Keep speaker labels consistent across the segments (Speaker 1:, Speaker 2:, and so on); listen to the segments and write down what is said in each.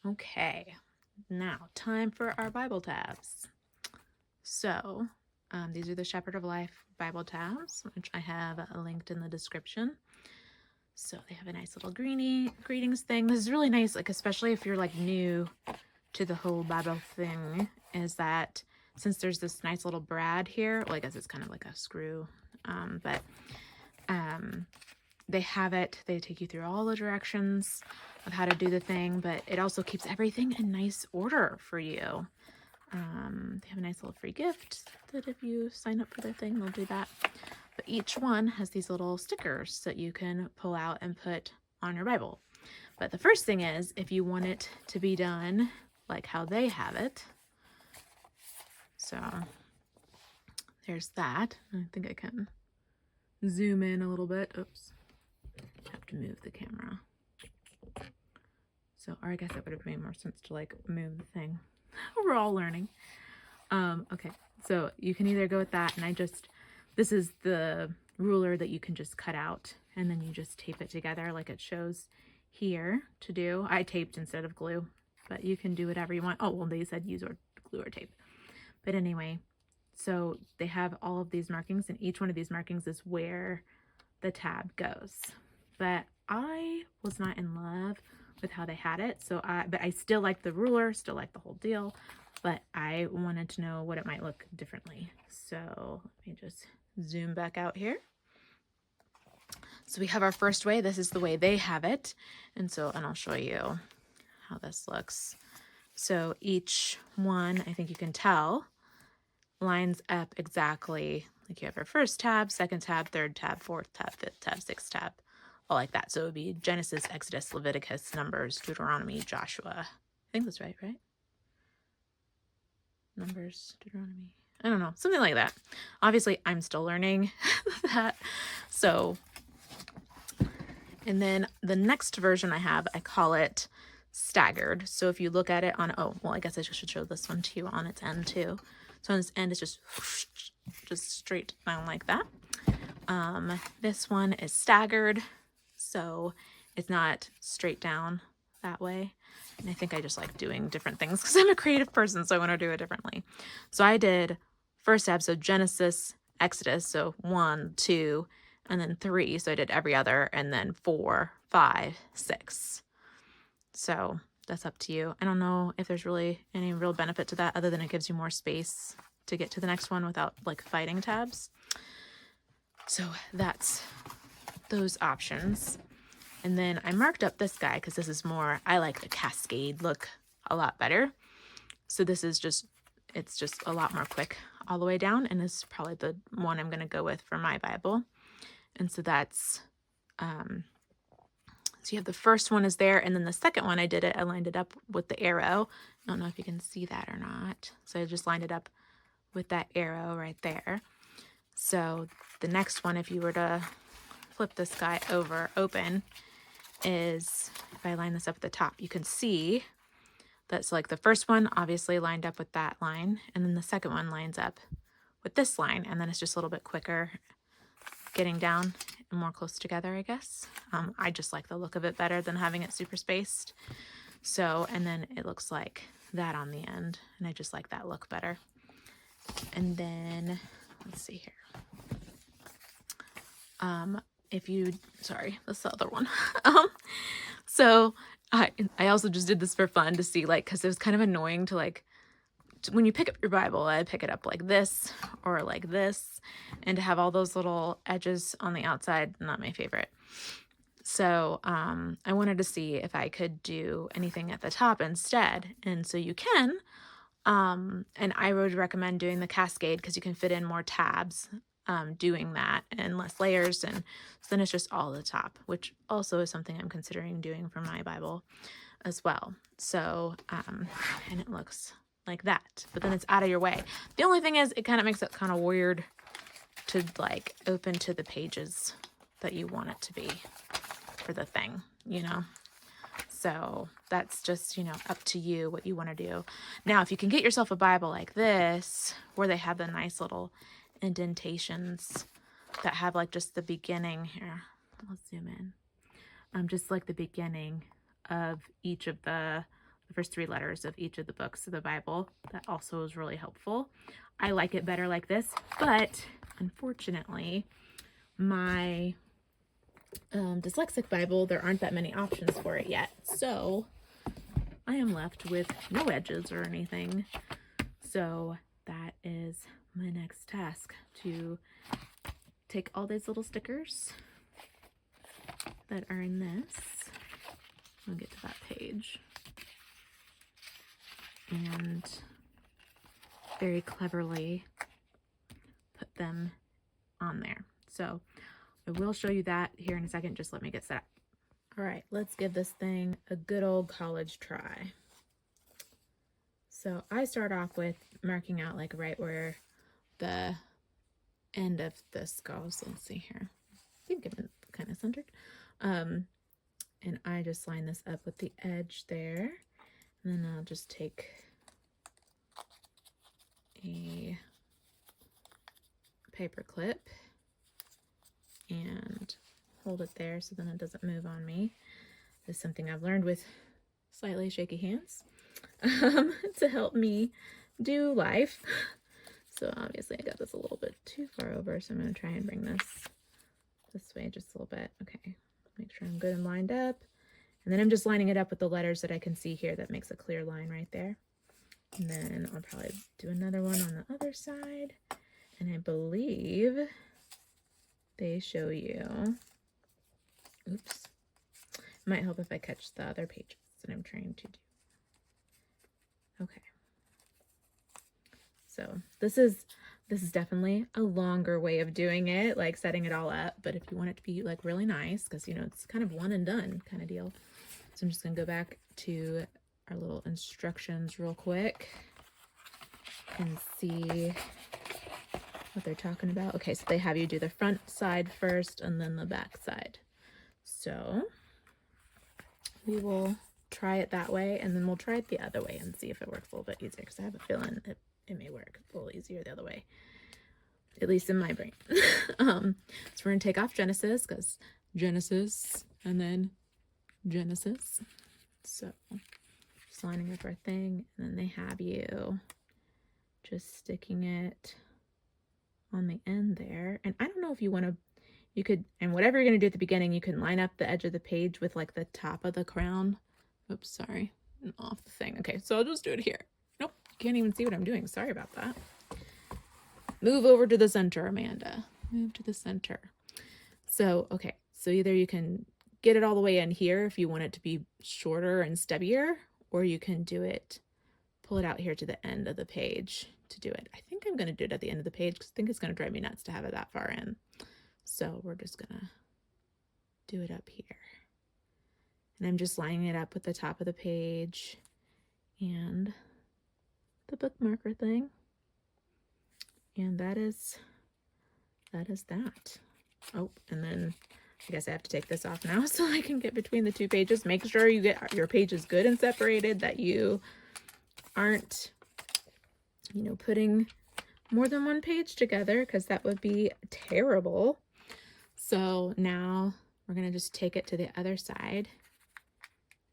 Speaker 1: Okay, now time for our Bible tabs. So, these are the Shepherd of Life Bible tabs, which I have linked in the description. So they have a nice little greetings thing. This is really nice, like especially if you're like new to the whole Bible thing, is that since there's this nice little brad here, well, I guess it's kind of like a screw, but they have it. They take you through all the directions of how to do the thing, but it also keeps everything in nice order for you. They have a nice little free gift that if you sign up for their thing, they'll do that. But each one has these little stickers that you can pull out and put on your Bible. But the first thing is, if you want it to be done like how they have it. So there's that. I think I can zoom in a little bit. Oops. I have to move the camera. So, or I guess it would have made more sense to like move the thing. We're all learning. Okay, so you can either go with that, and this is the ruler that you can just cut out, and then you just tape it together like it shows here to do. I taped instead of glue, but you can do whatever you want. Oh, well, they said use or glue or tape. But anyway, so they have all of these markings, and each one of these markings is where the tab goes. But I was not in love with how they had it, but I still like the ruler, still like the whole deal, but I wanted to know what it might look differently. So let me just zoom back out here. So we have our first way. This is the way they have it, and I'll show you how this looks. So each one, I think you can tell, lines up exactly like you have your first tab, second tab, third tab, fourth tab, fifth tab, sixth tab, all like that. So it would be Genesis, Exodus, Leviticus, Numbers, Deuteronomy, Joshua. I think that's right? Numbers, Deuteronomy. I don't know, something like that. Obviously, I'm still learning that. So, and then the next version I have, I call it staggered. So if you look at it on, I guess I should show this one to you on its end too. So on its end, it's just straight down like that. This one is staggered, so it's not straight down that way. And I think I just like doing different things because I'm a creative person, so I want to do it differently. So I did first tab, so Genesis, Exodus, so 1, 2, and then 3. So I did every other, and then 4, 5, 6. So that's up to you. I don't know if there's really any real benefit to that other than it gives you more space to get to the next one without like fighting tabs. So that's those options. And then I marked up this guy because this is more, I like the cascade look a lot better. So this is it's just a lot more quick all the way down, and this is probably the one I'm going to go with for my Bible. And so that's, so you have the first one is there, and then the second one I lined it up with the arrow. I don't know if you can see that or not. So I just lined it up with that arrow right there. So the next one, if you were to flip this guy over open, is if I line this up at the top, you can see that's like the first one obviously lined up with that line, and then the second one lines up with this line, and then it's just a little bit quicker getting down and more close together, I guess. I just like the look of it better than having it super spaced. So, and then it looks like that on the end, and I just like that look better. And then let's see here. That's the other one. So I also just did this for fun to see, like, because it was kind of annoying to like, when you pick up your Bible, I pick it up like this or like this, and to have all those little edges on the outside, not my favorite. So I wanted to see if I could do anything at the top instead. And so you can, and I would recommend doing the cascade because you can fit in more tabs doing that and less layers, and so then it's just all the top, which also is something I'm considering doing for my Bible as well. So and it looks like that, but then it's out of your way. The only thing is it kind of makes it kind of weird to like open to the pages that you want it to be for the thing, so that's just, up to you what you want to do. Now, if you can get yourself a Bible like this, where they have the nice little indentations that have like just the beginning here, let's zoom in, just like the beginning of each of the the first 3 letters of each of the books of the Bible. That also is really helpful. I like it better like this, but unfortunately, my dyslexic Bible, there aren't that many options for it yet. So I am left with no edges or anything. So that is my next task, to take all these little stickers that are in this. I'll get to that page. And very cleverly put them on there. So I will show you that here in a second. Just let me get set up. All right, let's give this thing a good old college try. So I start off with marking out like right where the end of this goes. Let's see here. I think I'm kind of centered. And I just line this up with the edge there. And then I'll just take a paper clip and hold it there so then it doesn't move on me. This is something I've learned with slightly shaky hands to help me do life. So obviously I got this a little bit too far over, so I'm going to try and bring this way just a little bit. Okay, make sure I'm good and lined up. And then I'm just lining it up with the letters that I can see here. That makes a clear line right there. And then I'll probably do another one on the other side. And I believe they show you, oops, it might help if I catch the other pages that I'm trying to do. Okay. So this is definitely a longer way of doing it, like setting it all up. But if you want it to be like really nice, because you know it's kind of one and done kind of deal. So I'm just gonna go back to our little instructions real quick and see what they're talking about. Okay, so they have you do the front side first and then the back side. So we will try it that way, and then we'll try it the other way and see if it works a little bit easier, because I have a feeling it may work a little easier the other way, at least in my brain. So we're gonna take off Genesis, because Genesis and then Genesis. So just lining up our thing, and then they have you just sticking it on the end there. And I don't know if you want to, you could, and whatever you're going to do at the beginning, you can line up the edge of the page with like the top of the crown. Oops, sorry, off the thing. Okay, so I'll just do it here. Nope, you can't even see what I'm doing. Sorry about that. Move over to the center, Amanda. Move to the center. So, okay, so either you can get it all the way in here if you want it to be shorter and stubbier, or you can do it, pull it out here to the end of the page to do it. I think I'm going to do it at the end of the page because I think it's going to drive me nuts to have it that far in. So we're just going to do it up here. And I'm just lining it up with the top of the page and the bookmarker thing. And that is that. Oh, and then I guess I have to take this off now so I can get between the two pages. Make sure you get your pages good and separated, that you aren't, you know, putting more than one page together, because that would be terrible. So now we're going to just take it to the other side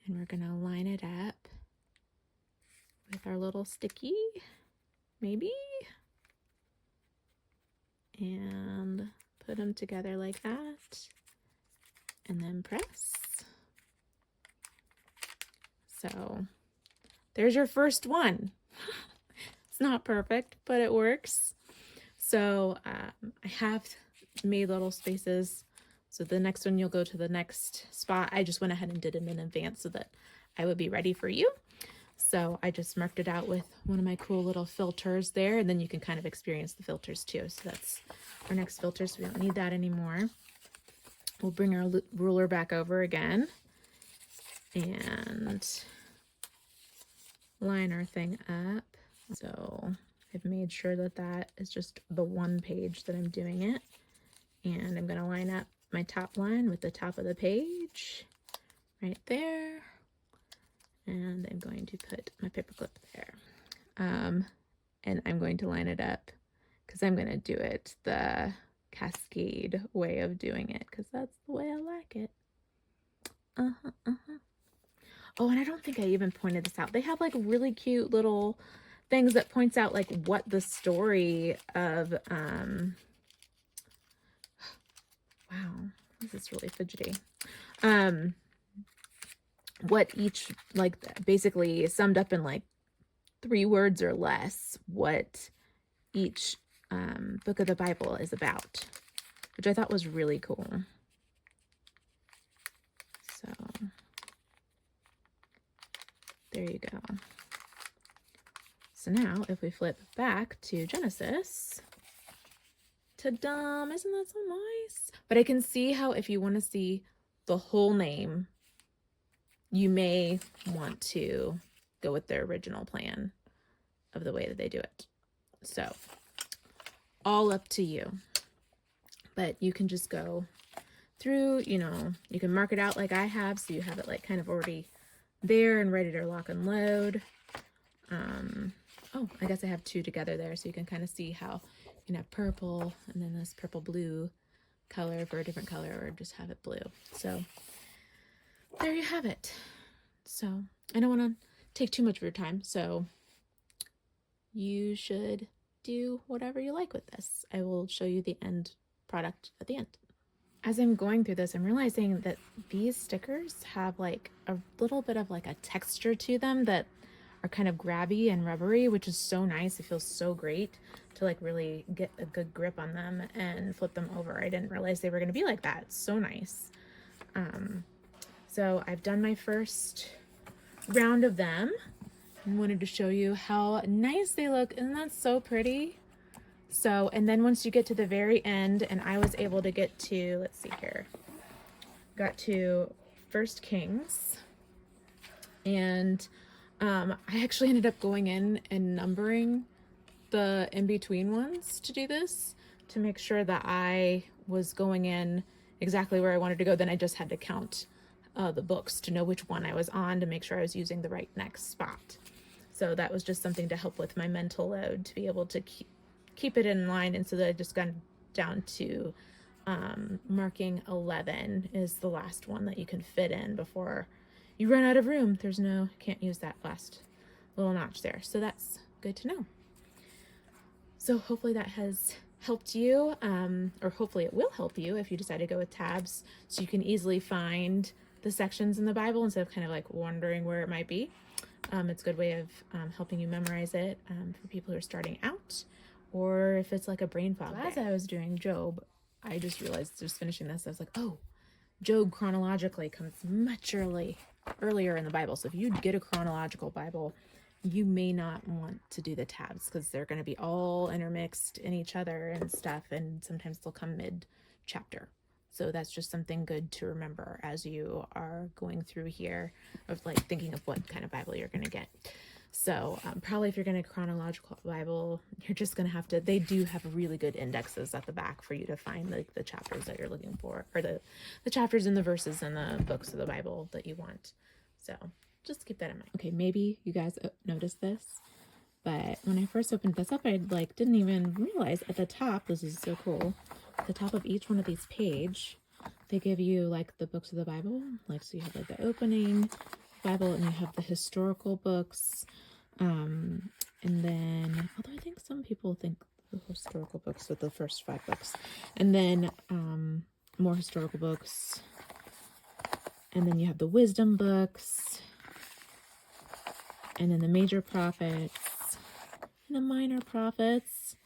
Speaker 1: and we're going to line it up with our little sticky, maybe, and put them together like that, and then press. So there's your first one. It's not perfect, but it works. So I have made little spaces. So the next one, you'll go to the next spot. I just went ahead and did them in advance so that I would be ready for you. So I just marked it out with one of my cool little filters there, and then you can kind of experience the filters too. So that's our next filter, so we don't need that anymore. We'll bring our ruler back over again and line our thing up. So I've made sure that that is just the one page that I'm doing it. And I'm going to line up my top line with the top of the page right there. And I'm going to put my paperclip there. And I'm going to line it up because I'm going to do it the cascade way of doing it, because that's the way I like it. Oh, and I don't think I even pointed this out. They have like really cute little things that points out like what the story of, wow, this is really fidgety. What each, like, basically summed up in like 3 words or less, what each book of the Bible is about, which I thought was really cool. So there you go. So now if we flip back to Genesis, ta-da, isn't that so nice? But I can see how if you want to see the whole name, you may want to go with their original plan of the way that they do it. So all up to you. But you can just go through, you know, you can mark it out like I have, so you have it like kind of already there and ready to lock and load. Oh, I guess I have 2 together there, so you can kind of see how you can have purple and then this purple blue color for a different color, or just have it blue. So there you have it. So I don't want to take too much of your time, so you should do whatever you like with this. I will show you the end product at the end. As I'm going through this, I'm realizing that these stickers have like a little bit of like a texture to them that are kind of grabby and rubbery, which is so nice. It feels so great to like really get a good grip on them and flip them over. I didn't realize they were going to be like that. It's so nice. So I've done my first round of them and wanted to show you how nice they look. Isn't that so pretty? So, and then once you get to the very end, and I was able to get to, let's see here, got to 1 Kings, and I actually ended up going in and numbering the in-between ones to do this, to make sure that I was going in exactly where I wanted to go. Then I just had to count the books to know which one I was on, to make sure I was using the right next spot. So that was just something to help with my mental load, to be able to keep it in line. And so that I just got down to marking 11 is the last one that you can fit in before you run out of room. There's no, can't use that last little notch there. So that's good to know. So hopefully that has helped you, or hopefully it will help you if you decide to go with tabs, so you can easily find the sections in the Bible instead of kind of like wondering where it might be. It's a good way of helping you memorize it for people who are starting out, or if it's like a brain fog. As I was doing Job, I just realized, just finishing this, I was like, oh, Job chronologically comes much earlier in the Bible. So if you get a chronological Bible, you may not want to do the tabs, because they're going to be all intermixed in each other and stuff, and sometimes they'll come mid-chapter. So that's just something good to remember as you are going through here, of like thinking of what kind of Bible you're going to get. So probably if you're going to chronological Bible, you're just going to have to, they do have really good indexes at the back for you to find like the chapters that you're looking for, or the chapters and the verses in the books of the Bible that you want. So just keep that in mind. Okay, maybe you guys noticed this, but when I first opened this up, I like didn't even realize at the top, this is so cool, at the top of each one of these page, they give you like the books of the Bible. Like, so you have like the opening Bible, and you have the historical books, and then, although I think some people think the historical books are the first 5 books, and then more historical books, and then you have the wisdom books, and then the major prophets and the minor prophets.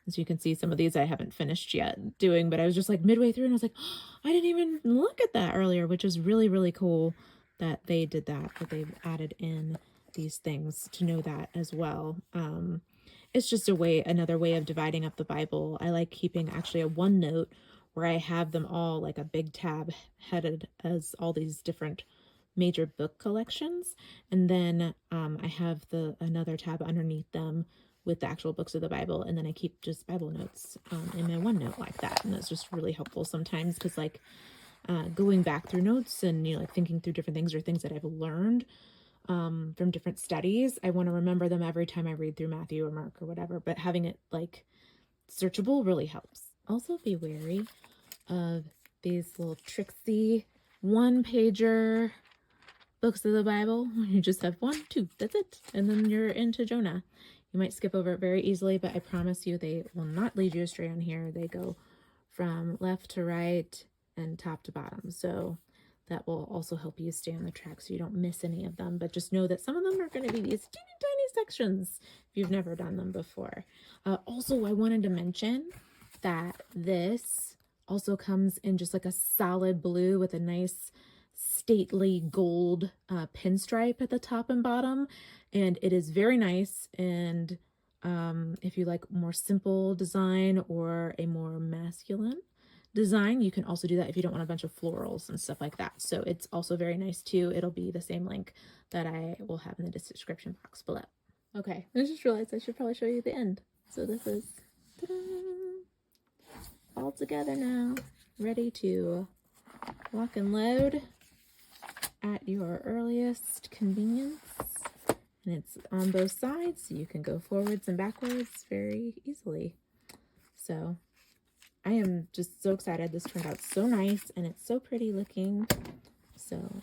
Speaker 1: As you can see, some of these I haven't finished yet doing, but I was just like midway through and I was like, oh, I didn't even look at that earlier, which is really, really cool that they did that they've added in these things to know that as well. It's just another way of dividing up the Bible. I like keeping actually a OneNote where I have them all like a big tab headed as all these different major book collections, and then I have another tab underneath them with the actual books of the Bible, and then I keep just Bible notes in my OneNote like that, and it's just really helpful sometimes, because like going back through notes and like thinking through different things, or things that I've learned from different studies, I want to remember them every time I read through Matthew or Mark or whatever, but having it like searchable really helps. Also be wary of these little tricksy 1-pager books of the Bible. You just have 1, 2, that's it. And then you're into Jonah. You might skip over it very easily, but I promise you they will not lead you astray on here. They go from left to right and top to bottom. So that will also help you stay on the track so you don't miss any of them. But just know that some of them are going to be these teeny tiny sections if you've never done them before. Also, I wanted to mention that this also comes in just like a solid blue with a nice stately gold pinstripe at the top and bottom. And it is very nice. And if you like more simple design or a more masculine design, you can also do that if you don't want a bunch of florals and stuff like that. So it's also very nice too. It'll be the same link that I will have in the description box below. Okay, I just realized I should probably show you the end. So this is all together now, ready to lock and load at your earliest convenience. And it's on both sides, so you can go forwards and backwards very easily. So I am just so excited. This turned out so nice and it's so pretty looking. So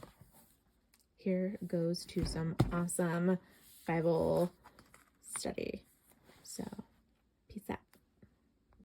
Speaker 1: here goes to some awesome Bible study. So peace out.